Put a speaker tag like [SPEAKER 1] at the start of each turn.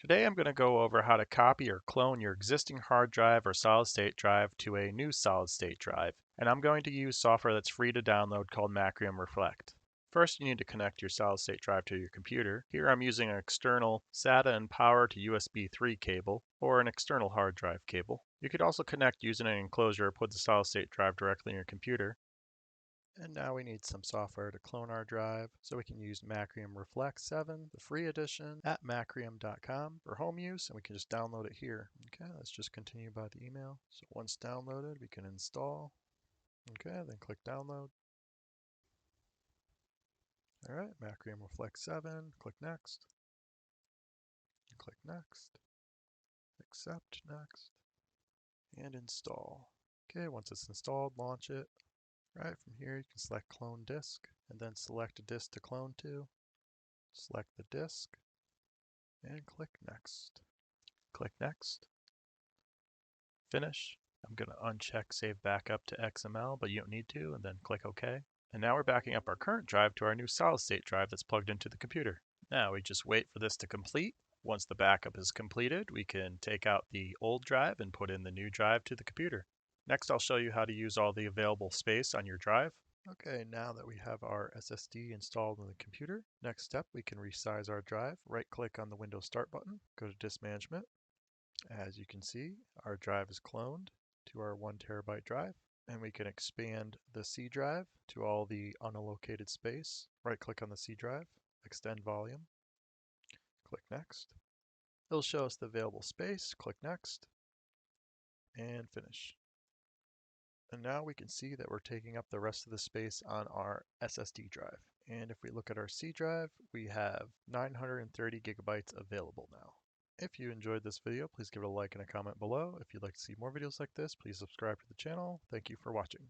[SPEAKER 1] Today I'm going to go over how to copy or clone your existing hard drive or solid state drive to a new solid state drive. And I'm going to use software that's free to download called Macrium Reflect. First, you need to connect your solid state drive to your computer. Here I'm using an external SATA and power to USB 3 cable or an external hard drive cable. You could also connect using an enclosure or put the solid state drive directly in your computer. And now we need some software to clone our drive, so we can use Macrium Reflect 7, the free edition, at macrium.com for home use, and we can just download it here. Okay, let's just continue by the email. So once downloaded, we can install. Okay, then click download. All right, Macrium Reflect 7, click next. Click next. Accept next. And install. Okay, once it's installed, launch it. Right, from here you can select clone disk and then select a disk to clone to. Select the disk and click next. Click next. Finish. I'm going to uncheck save backup to XML, but you don't need to, and then click OK. And now we're backing up our current drive to our new solid state drive that's plugged into the computer. Now we just wait for this to complete. Once the backup is completed, we can take out the old drive and put in the new drive to the computer. Next, I'll show you how to use all the available space on your drive. Okay, now that we have our SSD installed on the computer, next step we can resize our drive. Right click on the Windows Start button, go to Disk Management. As you can see, our drive is cloned to our 1 terabyte drive, and we can expand the C drive to all the unallocated space. Right click on the C drive, extend volume, click next. It'll show us the available space, click next, and finish. And now we can see that we're taking up the rest of the space on our SSD drive. And if we look at our C drive, we have 930 gigabytes available now. If you enjoyed this video, please give it a like and a comment below. If you'd like to see more videos like this, please subscribe to the channel. Thank you for watching.